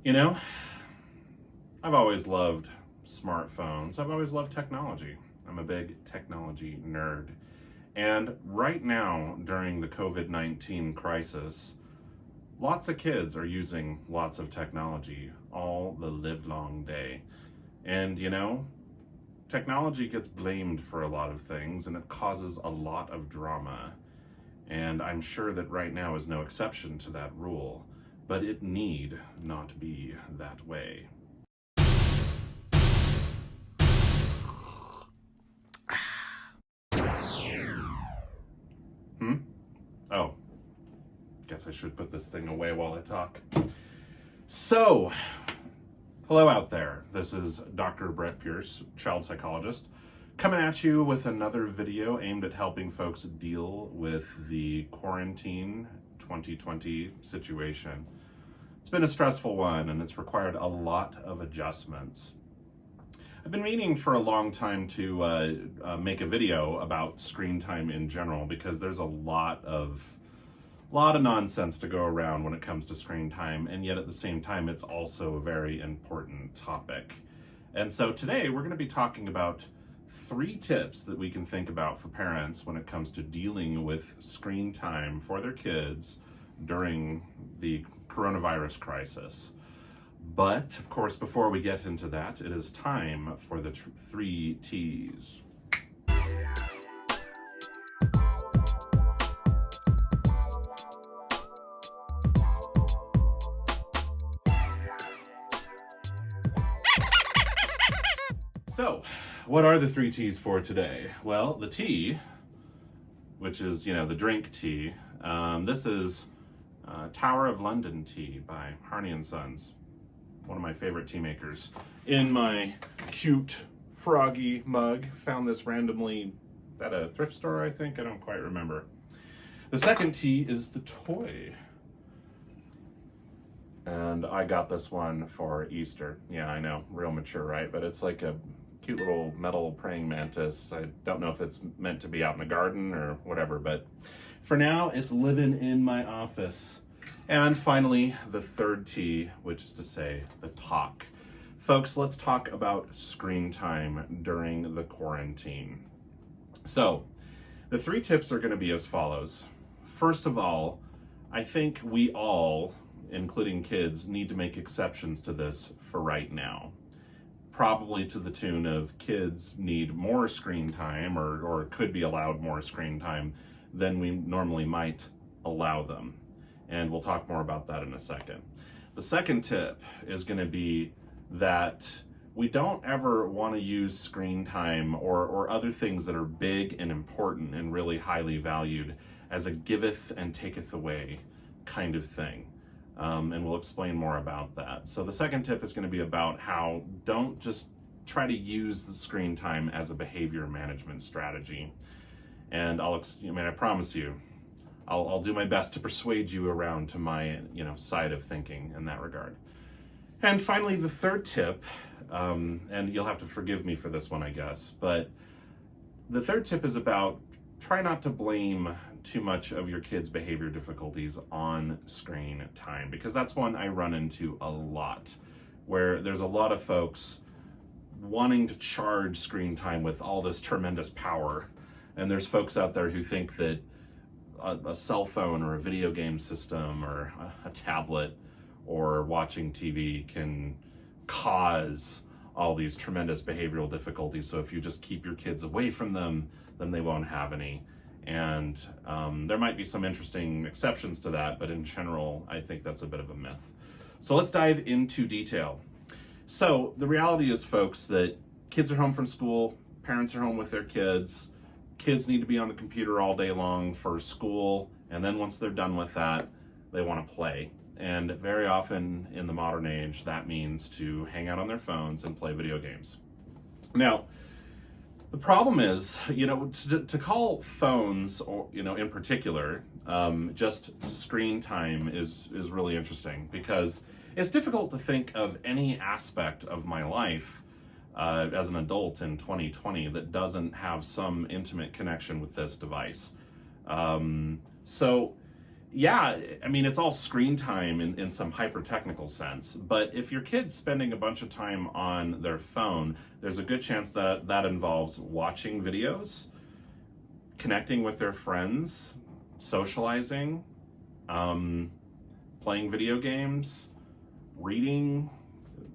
You know, I've always loved smartphones. I've always loved technology. I'm a big technology nerd. And right now, during the COVID-19 crisis, lots of kids are using lots of technology all the livelong day. And technology gets blamed for a lot of things and it causes a lot of drama. And I'm sure that right now is no exception to that rule, but it need not be that way. Oh, guess I should put this thing away while I talk. So, hello out there. This is Dr. Brett Pierce, child psychologist, coming at you with another video aimed at helping folks deal with the quarantine 2020 situation. It's been a stressful one and it's required a lot of adjustments. I've been meaning for a long time to make a video about screen time in general because there's a lot of nonsense to go around when it comes to screen time, and yet at the same time it's also a very important topic. And so today we're going to be talking about 3 tips that we can think about for parents when it comes to dealing with screen time for their kids during the coronavirus crisis. But, of course, before we get into that, it is time for the 3 T's. So, what are the 3 T's for today? Well, the tea, which is, the drink tea, this is Tower of London tea by Harney & Sons. One of my favorite tea makers. In my cute froggy mug, found this randomly at a thrift store, I think. I don't quite remember. The second tea is the toy. And I got this one for Easter. Yeah, I know, real mature, right? But it's like a cute little metal praying mantis. I don't know if it's meant to be out in the garden or whatever, but for now, it's living in my office. And finally, the third T, which is to say, the talk. Folks, let's talk about screen time during the quarantine. So, the 3 tips are going to be as follows. First of all, I think we all, including kids, need to make exceptions to this for right now. Probably to the tune of kids need more screen time or could be allowed more screen time than we normally might allow them. And we'll talk more about that in a second. The second tip is going to be that we don't ever want to use screen time or other things that are big and important and really highly valued as a giveth and taketh away kind of thing. And we'll explain more about that. So the second tip is going to be about how don't just try to use the screen time as a behavior management strategy. And I promise you, I'll do my best to persuade you around to my, side of thinking in that regard. And finally, the third tip, and you'll have to forgive me for this one, I guess, but the third tip is about try not to blame too much of your kids' behavior difficulties on screen time, because that's one I run into a lot, where there's a lot of folks wanting to charge screen time with all this tremendous power. And there's folks out there who think that a cell phone or a video game system or a tablet or watching TV can cause all these tremendous behavioral difficulties. So if you just keep your kids away from them, then they won't have any. And there might be some interesting exceptions to that, but in general, I think that's a bit of a myth. So let's dive into detail. So the reality is, folks, that kids are home from school, parents are home with their kids. Kids need to be on the computer all day long for school, and then once they're done with that, they want to play. And very often in the modern age, that means to hang out on their phones and play video games. Now, the problem is, to call phones, or in particular, just screen time is really interesting, because it's difficult to think of any aspect of my life as an adult in 2020 that doesn't have some intimate connection with this device. So Yeah, I mean, it's all screen time in some hyper technical sense, but if your kid's spending a bunch of time on their phone, there's a good chance that that involves watching videos, connecting with their friends, socializing, playing video games, reading.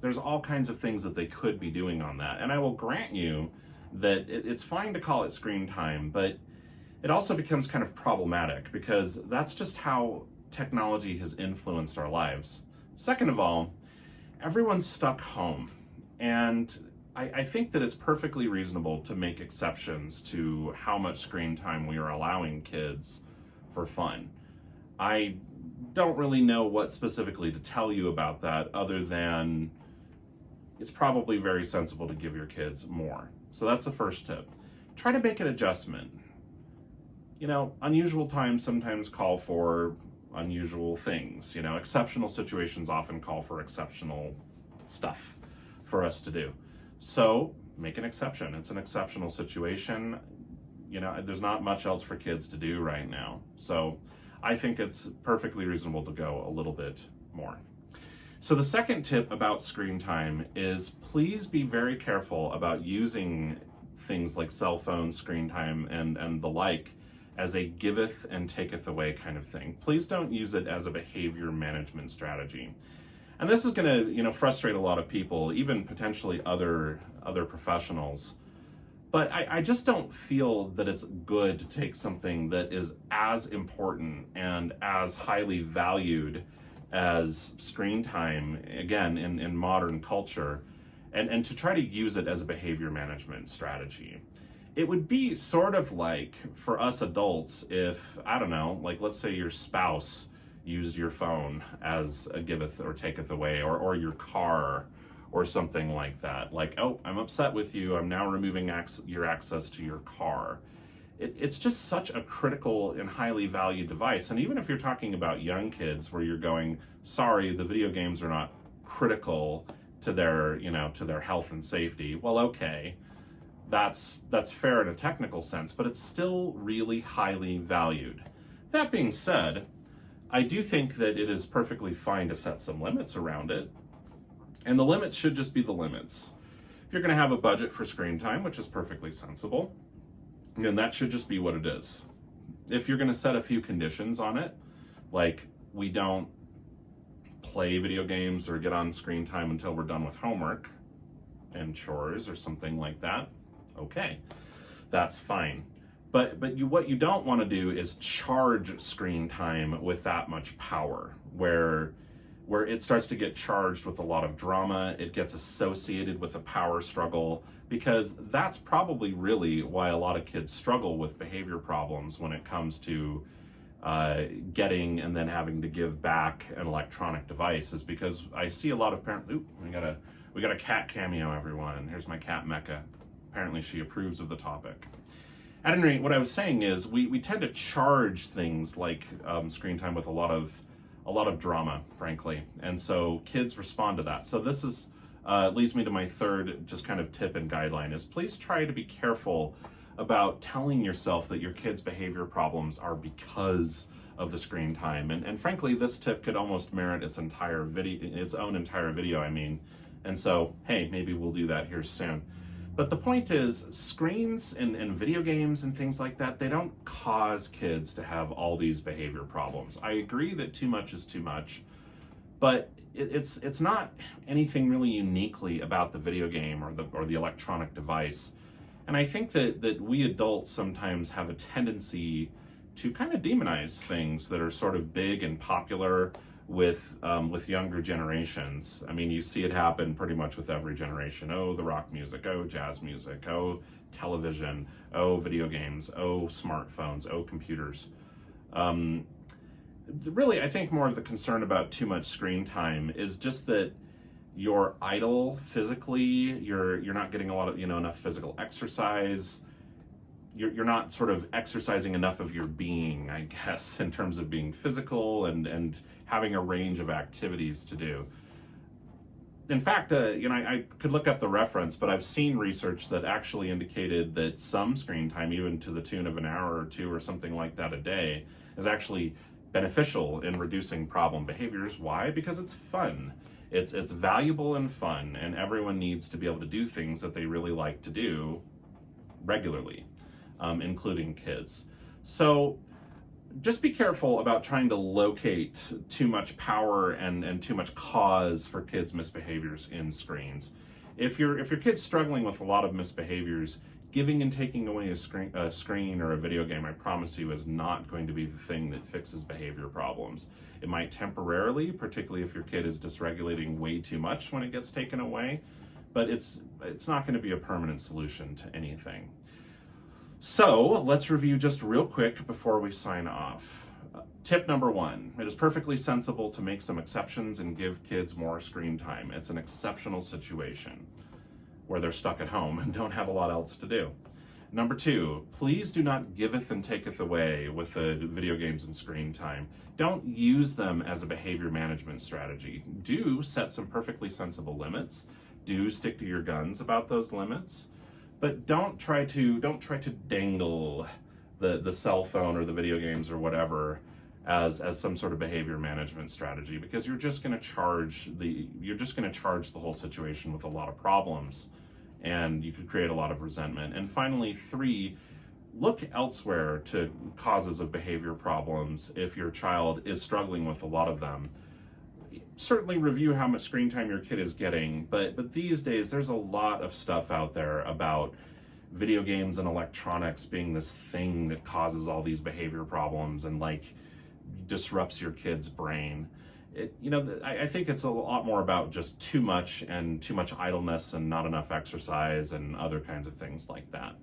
There's all kinds of things that they could be doing on that. And I will grant you that it's fine to call it screen time, but it also becomes kind of problematic because that's just how technology has influenced our lives. Second of all, everyone's stuck home. And I think that it's perfectly reasonable to make exceptions to how much screen time we are allowing kids for fun. I don't really know what specifically to tell you about that other than it's probably very sensible to give your kids more. So that's the first tip. Try to make an adjustment. You know, unusual times sometimes call for unusual things. You know, exceptional situations often call for exceptional stuff for us to do. So make an exception. It's an exceptional situation. You know, there's not much else for kids to do right now. So I think it's perfectly reasonable to go a little bit more. So the second tip about screen time is please be very careful about using things like cell phones, screen time, and the like as a giveth and taketh away kind of thing. Please don't use it as a behavior management strategy. And this is going to, you know, frustrate a lot of people, even potentially other professionals. But I just don't feel that it's good to take something that is as important and as highly valued as screen time, again, in modern culture, and to try to use it as a behavior management strategy. It would be sort of like for us adults if, I don't know, like let's say your spouse used your phone as a giveth or taketh away, or your car or something like that. Like, oh, I'm upset with you, I'm now removing your access to your car. It's just such a critical and highly valued device. And even if you're talking about young kids where you're going, sorry, the video games are not critical to their, you know, to their health and safety. Well, okay. That's fair in a technical sense, but it's still really highly valued. That being said, I do think that it is perfectly fine to set some limits around it. And the limits should just be the limits. If you're going to have a budget for screen time, which is perfectly sensible, then that should just be what it is. If you're going to set a few conditions on it, like we don't play video games or get on screen time until we're done with homework and chores or something like that, okay, that's fine. But what you don't want to do is charge screen time with that much power, where it starts to get charged with a lot of drama, it gets associated with a power struggle, because that's probably really why a lot of kids struggle with behavior problems when it comes to getting and then having to give back an electronic device, is because I see a lot of parents, we got a cat cameo, everyone. Here's my cat Mecca. Apparently she approves of the topic. At any rate, what I was saying is we tend to charge things like screen time with a lot of drama, frankly, and so kids respond to that. So this is leads me to my third just kind of tip and guideline is please try to be careful about telling yourself that your kids' behavior problems are because of the screen time. And frankly, this tip could almost merit its own entire video, I mean. And so, hey, maybe we'll do that here soon. But the point is, screens and video games and things like that, they don't cause kids to have all these behavior problems. I agree that too much is too much, but it's not anything really uniquely about the video game or the electronic device. And I think that we adults sometimes have a tendency to kind of demonize things that are sort of big and popular with younger generations. I mean, you see it happen pretty much with every generation. Oh, the rock music. Oh, jazz music. Oh, television. Oh, video games. Oh, smartphones. Oh, computers. Really, I think more of the concern about too much screen time is just that you're idle physically. You're not getting a lot of enough physical exercise. You're not sort of exercising enough of your being, I guess, in terms of being physical and having a range of activities to do. In fact, I could look up the reference, but I've seen research that actually indicated that some screen time, even to the tune of an hour or two or something like that a day, is actually beneficial in reducing problem behaviors. Why? Because it's fun. It's valuable and fun, and everyone needs to be able to do things that they really like to do regularly, including kids. So just be careful about trying to locate too much power and too much cause for kids' misbehaviors in screens. If your kid's struggling with a lot of misbehaviors, giving and taking away a screen or a video game, I promise you, is not going to be the thing that fixes behavior problems. It might temporarily, particularly if your kid is dysregulating way too much when it gets taken away, but it's not going to be a permanent solution to anything. So let's review just real quick before we sign off. Tip number 1, it is perfectly sensible to make some exceptions and give kids more screen time. It's an exceptional situation where they're stuck at home and don't have a lot else to do. Number 2, please do not giveth and taketh away with the video games and screen time. Don't use them as a behavior management strategy. Do set some perfectly sensible limits. Do stick to your guns about those limits. But don't try to dangle the cell phone or the video games or whatever as some sort of behavior management strategy, because you're just going to charge the whole situation with a lot of problems, and you could create a lot of resentment. And finally, 3, look elsewhere to causes of behavior problems if your child is struggling with a lot of them. Certainly review how much screen time your kid is getting, but these days there's a lot of stuff out there about video games and electronics being this thing that causes all these behavior problems and disrupts your kid's brain. I think it's a lot more about just too much idleness and not enough exercise and other kinds of things like that.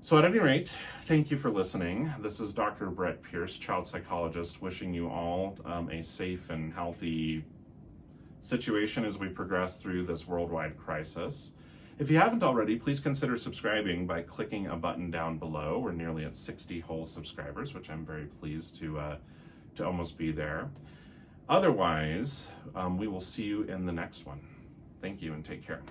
So at any rate, thank you for listening. This is Dr. Brett Pierce, child psychologist, wishing you all a safe and healthy situation as we progress through this worldwide crisis. If you haven't already, please consider subscribing by clicking a button down below. We're nearly at 60 whole subscribers, which I'm very pleased to almost be there. Otherwise, we will see you in the next one. Thank you and take care.